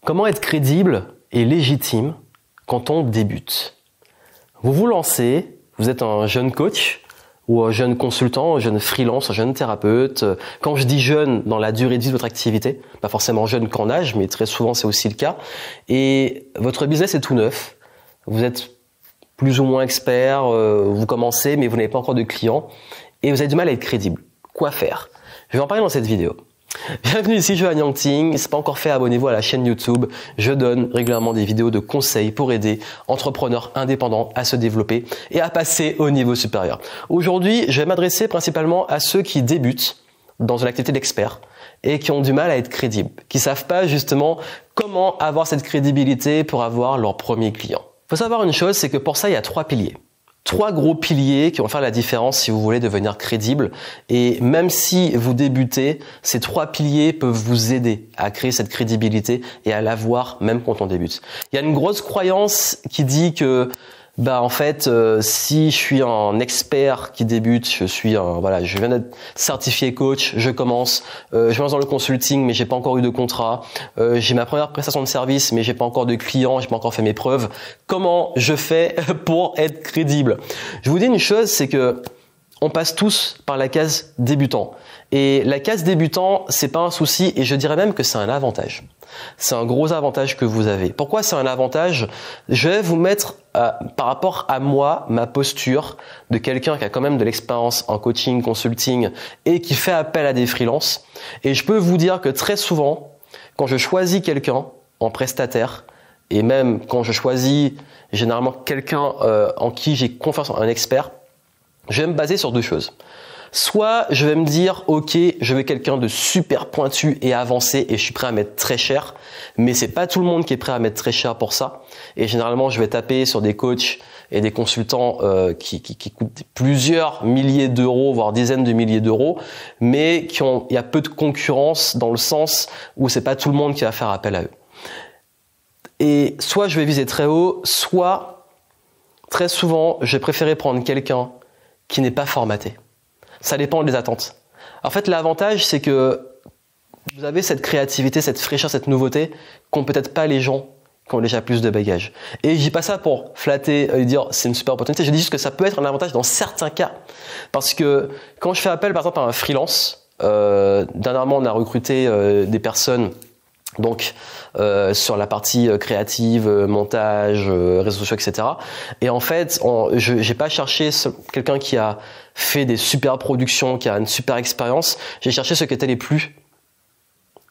Comment être crédible et légitime quand on débute? Vous vous lancez, vous êtes un jeune coach ou un jeune consultant, un jeune freelance, un jeune thérapeute. Quand je dis jeune dans la durée de vie de votre activité, pas forcément jeune qu'en âge, mais très souvent c'est aussi le cas. Et votre business est tout neuf. Vous êtes plus ou moins expert, vous commencez mais vous n'avez pas encore de clients et vous avez du mal à être crédible. Quoi faire? Je vais en parler dans cette vidéo. Bienvenue ici, Johan Yangting. Si ce n'est pas encore fait, abonnez-vous à la chaîne YouTube. Je donne régulièrement des vidéos de conseils pour aider entrepreneurs indépendants à se développer et à passer au niveau supérieur. Aujourd'hui, je vais m'adresser principalement à ceux qui débutent dans une activité d'expert et qui ont du mal à être crédibles, qui ne savent pas justement comment avoir cette crédibilité pour avoir leur premier client. Il faut savoir une chose, c'est que pour ça, il y a 3 piliers. 3 gros piliers qui vont faire la différence si vous voulez devenir crédible. Et même si vous débutez, ces 3 piliers peuvent vous aider à créer cette crédibilité et à l'avoir même quand on débute. Il y a une grosse croyance qui dit que en fait, si je suis un expert qui débute, je viens d'être certifié coach, je commence dans le consulting, mais j'ai pas encore eu de contrat, j'ai ma première prestation de service, mais j'ai pas encore de clients, j'ai pas encore fait mes preuves. Comment je fais pour être crédible? Je vous dis une chose, c'est que on passe tous par la case débutant. Et la case débutant, c'est pas un souci, et je dirais même que c'est un avantage. C'est un gros avantage que vous avez. Pourquoi c'est un avantage? Je vais vous mettre par rapport à moi, ma posture de quelqu'un qui a quand même de l'expérience en coaching, consulting et qui fait appel à des freelances. Et je peux vous dire que très souvent, quand je choisis quelqu'un en prestataire, et même quand je choisis généralement quelqu'un en qui j'ai confiance, un expert, je vais me baser sur 2 choses. Soit je vais me dire, ok, je veux quelqu'un de super pointu et avancé et je suis prêt à mettre très cher, mais c'est pas tout le monde qui est prêt à mettre très cher pour ça. Et généralement, je vais taper sur des coachs et des consultants qui coûtent plusieurs milliers d'euros, voire dizaines de milliers d'euros, mais il y a peu de concurrence dans le sens où c'est pas tout le monde qui va faire appel à eux. Et soit je vais viser très haut, soit très souvent, j'ai préféré prendre quelqu'un qui n'est pas formaté. Ça dépend des attentes. En fait, l'avantage, c'est que vous avez cette créativité, cette fraîcheur, cette nouveauté qu'ont peut-être pas les gens qui ont déjà plus de bagages. Et je dis pas ça pour flatter et dire c'est une super opportunité. Je dis juste que ça peut être un avantage dans certains cas. Parce que quand je fais appel, par exemple, à un freelance, dernièrement, on a recruté des personnes sur la partie créative, montage, réseaux sociaux, etc. Et en fait, j'ai pas cherché quelqu'un qui a fait des super productions, qui a une super expérience. J'ai cherché ceux qui étaient les plus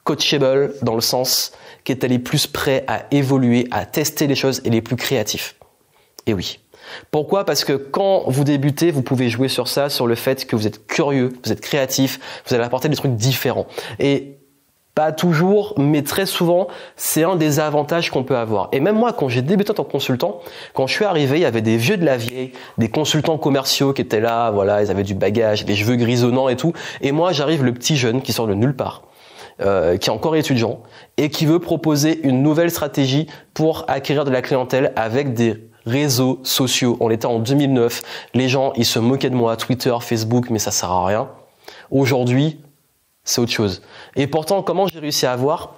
coachable, dans le sens qui étaient les plus prêts à évoluer, à tester les choses et les plus créatifs. Et oui. Pourquoi? Parce que quand vous débutez, vous pouvez jouer sur ça, sur le fait que vous êtes curieux, vous êtes créatif, vous allez apporter des trucs différents. Et pas toujours, mais très souvent, c'est un des avantages qu'on peut avoir. Et même moi, quand j'ai débuté en tant que consultant, quand je suis arrivé, il y avait des vieux de la vieille, des consultants commerciaux qui étaient là, voilà, ils avaient du bagage, des cheveux grisonnants et tout. Et moi, j'arrive le petit jeune qui sort de nulle part, qui est encore étudiant et qui veut proposer une nouvelle stratégie pour acquérir de la clientèle avec des réseaux sociaux. On était en 2009, les gens, ils se moquaient de moi, Twitter, Facebook, mais ça sert à rien. Aujourd'hui, c'est autre chose. Et pourtant, comment j'ai réussi à avoir,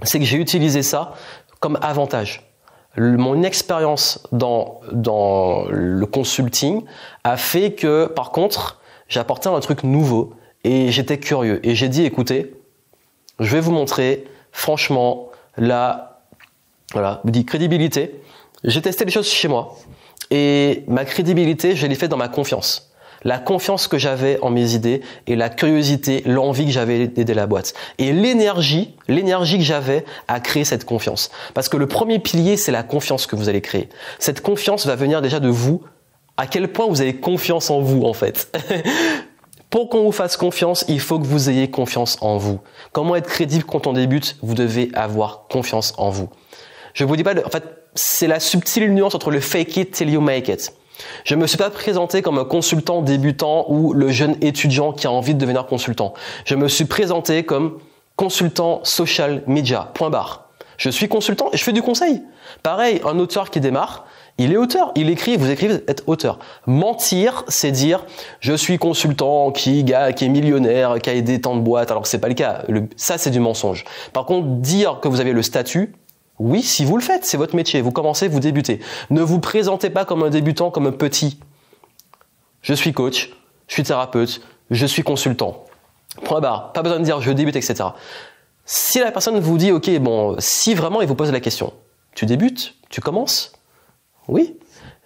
c'est que j'ai utilisé ça comme avantage. Mon expérience dans le consulting a fait que, par contre, j'ai apporté un truc nouveau et j'étais curieux. Et j'ai dit, écoutez, je vais vous montrer, franchement, vous dites crédibilité. J'ai testé les choses chez moi et ma crédibilité, je l'ai fait dans ma confiance. La confiance que j'avais en mes idées et la curiosité, l'envie que j'avais d'aider la boîte. Et l'énergie que j'avais à créer cette confiance. Parce que le premier pilier, c'est la confiance que vous allez créer. Cette confiance va venir déjà de vous. À quel point vous avez confiance en vous, en fait. Pour qu'on vous fasse confiance, il faut que vous ayez confiance en vous. Comment être crédible quand on débute? Vous devez avoir confiance en vous. Je vous dis pas, en fait, c'est la subtile nuance entre le fake it till you make it. Je ne me suis pas présenté comme un consultant débutant ou le jeune étudiant qui a envie de devenir consultant. Je me suis présenté comme consultant social media, point barre. Je suis consultant et je fais du conseil. Pareil, un auteur qui démarre, il est auteur, il écrit, vous écrivez, être auteur. Mentir, c'est dire je suis consultant qui est millionnaire, qui a aidé tant de boîtes, alors que c'est pas le cas. Ça, c'est du mensonge. Par contre, dire que vous avez le statut, Oui, si vous le faites, c'est votre métier. Vous commencez, vous débutez. Ne vous présentez pas comme un débutant, comme un petit. Je suis coach, je suis thérapeute, je suis consultant. Point barre. Pas besoin de dire je débute, etc. Si la personne vous dit, ok, bon, si vraiment il vous pose la question, tu débutes, tu commences? Oui.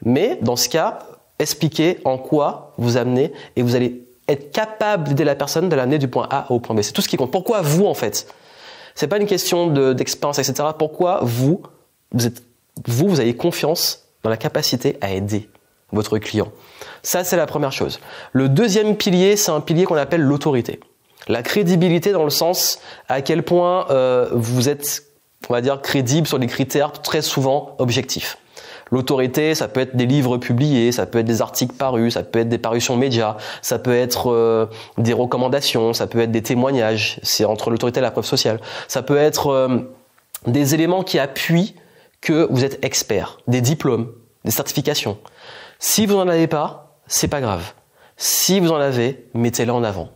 Mais dans ce cas, expliquez en quoi vous amenez et vous allez être capable d'aider la personne de l'amener du point A au point B. C'est tout ce qui compte. Pourquoi vous, en fait? C'est pas une question d'expérience, etc. Pourquoi vous avez confiance dans la capacité à aider votre client? Ça, c'est la première chose. Le deuxième pilier, c'est un pilier qu'on appelle l'autorité. La crédibilité dans le sens à quel point vous êtes, on va dire, crédible sur des critères très souvent objectifs. L'autorité, ça peut être des livres publiés, ça peut être des articles parus, ça peut être des parutions médias, ça peut être des recommandations, ça peut être des témoignages, c'est entre l'autorité et la preuve sociale. Ça peut être des éléments qui appuient que vous êtes expert, des diplômes, des certifications. Si vous n'en avez pas, c'est pas grave. Si vous en avez, mettez-les en avant.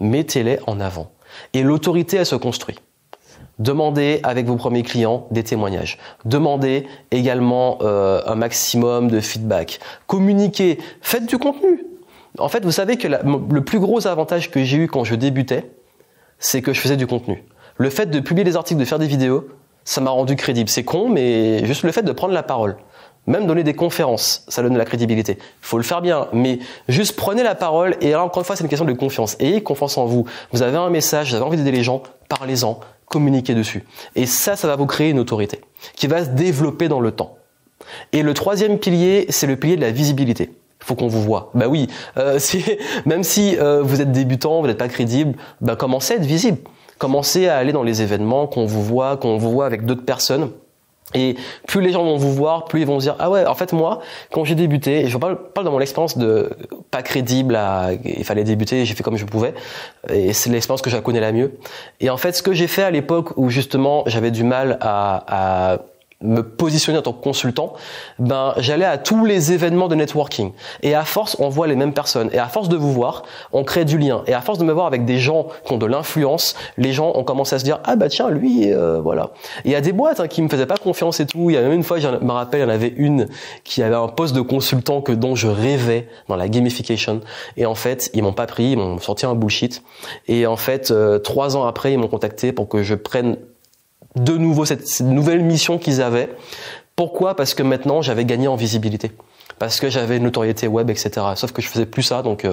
Mettez-les en avant. Et l'autorité, elle se construit. Demandez avec vos premiers clients des témoignages. Demandez également un maximum de feedback. Communiquez. Faites du contenu. En fait, vous savez que le plus gros avantage que j'ai eu quand je débutais, c'est que je faisais du contenu. Le fait de publier des articles, de faire des vidéos, ça m'a rendu crédible. C'est con, mais juste le fait de prendre la parole. Même donner des conférences, ça donne de la crédibilité. Il faut le faire bien, mais juste prenez la parole. Et là, encore une fois, c'est une question de confiance. Ayez confiance en vous. Vous avez un message, vous avez envie d'aider les gens, parlez-en. Communiquer dessus. Et ça va vous créer une autorité qui va se développer dans le temps. Et le troisième pilier, c'est le pilier de la visibilité. Il faut qu'on vous voit. Bah oui, même si vous êtes débutant, vous n'êtes pas crédible, bah commencez à être visible. Commencez à aller dans les événements, qu'on vous voit avec d'autres personnes. Et plus les gens vont vous voir, plus ils vont se dire ah ouais, en fait moi quand j'ai débuté, et je parle de mon expérience de pas crédible, il fallait débuter, j'ai fait comme je pouvais et c'est l'expérience que je connais la mieux. Et en fait ce que j'ai fait à l'époque où justement j'avais du mal à me positionner en tant que consultant, ben j'allais à tous les événements de networking et à force on voit les mêmes personnes et à force de vous voir on crée du lien et à force de me voir avec des gens qui ont de l'influence, les gens ont commencé à se dire ah bah tiens lui voilà. Et il y a des boîtes qui me faisaient pas confiance et tout. Il y a même une fois, je me rappelle, il y en avait une qui avait un poste de consultant dont je rêvais dans la gamification et en fait ils m'ont pas pris, ils m'ont sorti un bullshit et en fait 3 ans après ils m'ont contacté pour que je prenne de nouveau cette nouvelle mission qu'ils avaient. Pourquoi? Parce que maintenant j'avais gagné en visibilité, parce que j'avais une notoriété web, etc. Sauf que je faisais plus ça, donc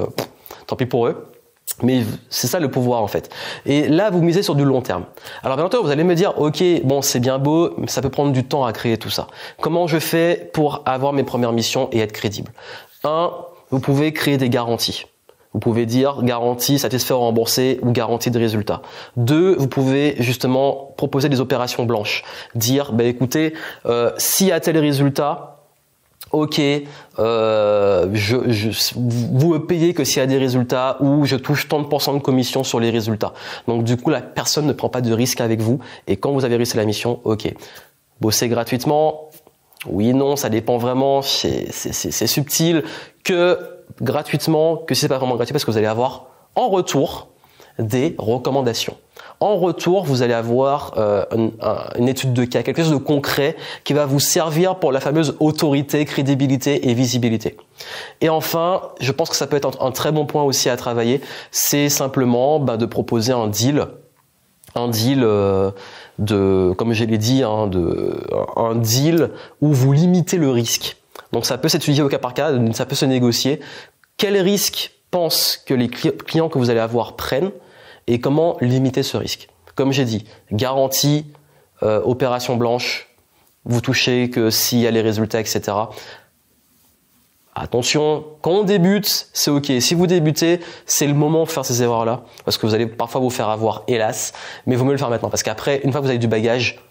tant pis pour eux. Mais c'est ça le pouvoir en fait. Et là vous misez sur du long terme. Alors bien entendu vous allez me dire ok bon c'est bien beau, mais ça peut prendre du temps à créer tout ça. Comment je fais pour avoir mes premières missions et être crédible? 1, vous pouvez créer des garanties. Vous pouvez dire garantie satisfait ou remboursé ou garantie de résultat. 2, vous pouvez justement proposer des opérations blanches. Dire, bah écoutez, s'il y a tel résultat, ok, vous me payez que s'il y a des résultats ou je touche tant de pourcents de commission sur les résultats. Donc du coup, la personne ne prend pas de risque avec vous et quand vous avez réussi la mission, ok. Bosser gratuitement, oui, non, ça dépend vraiment, c'est subtil que gratuitement, que c'est pas vraiment gratuit parce que vous allez avoir en retour des recommandations. En retour, vous allez avoir une étude de cas, quelque chose de concret qui va vous servir pour la fameuse autorité, crédibilité et visibilité. Et enfin, je pense que ça peut être un très bon point aussi à travailler, c'est simplement de proposer un deal comme je l'ai dit, un deal où vous limitez le risque. Donc ça peut s'étudier au cas par cas, ça peut se négocier. Quel risque pensent que les clients que vous allez avoir prennent et comment limiter ce risque? Comme j'ai dit, garantie, opération blanche, vous touchez que s'il y a les résultats, etc. Attention, quand on débute, c'est ok. Si vous débutez, c'est le moment de faire ces erreurs-là, parce que vous allez parfois vous faire avoir, hélas, mais vaut mieux le faire maintenant, parce qu'après, une fois que vous avez du bagage,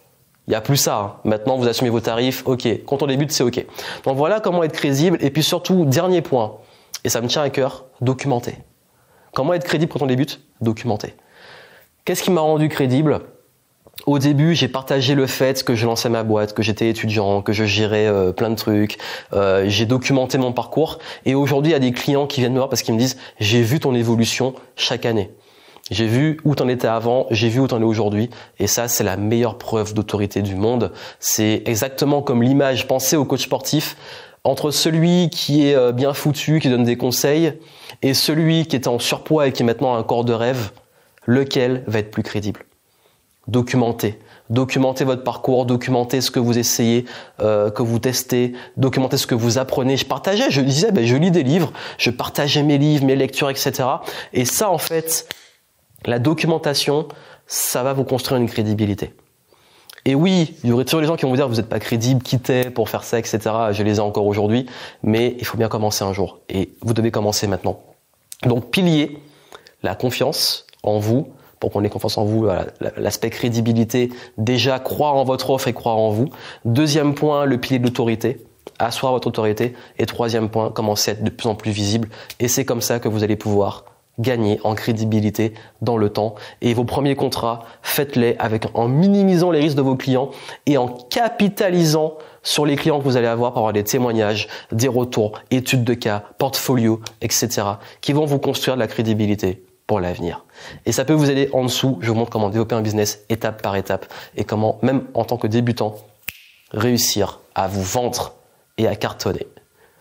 il n'y a plus ça. Maintenant, vous assumez vos tarifs, ok. Quand on débute, c'est ok. Donc voilà comment être crédible. Et puis surtout, dernier point, et ça me tient à cœur, documenter. Comment être crédible quand on débute? Documenter. Qu'est-ce qui m'a rendu crédible? Au début, j'ai partagé le fait que je lançais ma boîte, que j'étais étudiant, que je gérais plein de trucs. J'ai documenté mon parcours. Et aujourd'hui, il y a des clients qui viennent me voir parce qu'ils me disent « J'ai vu ton évolution chaque année ». J'ai vu où t'en étais avant, j'ai vu où t'en es aujourd'hui. Et ça, c'est la meilleure preuve d'autorité du monde. C'est exactement comme l'image, pensez au coach sportif, entre celui qui est bien foutu, qui donne des conseils, et celui qui était en surpoids et qui est maintenant un corps de rêve, lequel va être plus crédible? Documentez. Documentez votre parcours, documentez ce que vous essayez, que vous testez, documentez ce que vous apprenez. Je partageais, je disais, je lis des livres, je partageais mes livres, mes lectures, etc. Et ça, en fait, la documentation, ça va vous construire une crédibilité. Et oui, il y aurait toujours des gens qui vont vous dire, vous n'êtes pas crédible, quittez pour faire ça, etc. Je les ai encore aujourd'hui, mais il faut bien commencer un jour. Et vous devez commencer maintenant. Donc, pilier, la confiance en vous. Pour qu'on ait confiance en vous, voilà, l'aspect crédibilité, déjà croire en votre offre et croire en vous. Deuxième point, le pilier de l'autorité, asseoir votre autorité. Et troisième point, commencer à être de plus en plus visible. Et c'est comme ça que vous allez pouvoir gagner en crédibilité dans le temps. Et vos premiers contrats, faites-les en minimisant les risques de vos clients et en capitalisant sur les clients que vous allez avoir pour avoir des témoignages, des retours, études de cas, portfolio, etc. qui vont vous construire de la crédibilité pour l'avenir. Et ça peut vous aider en dessous. Je vous montre comment développer un business étape par étape et comment, même en tant que débutant, réussir à vous vendre et à cartonner.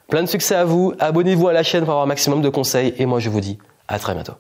Plein de succès à vous. Abonnez-vous à la chaîne pour avoir un maximum de conseils et moi je vous dis à très bientôt.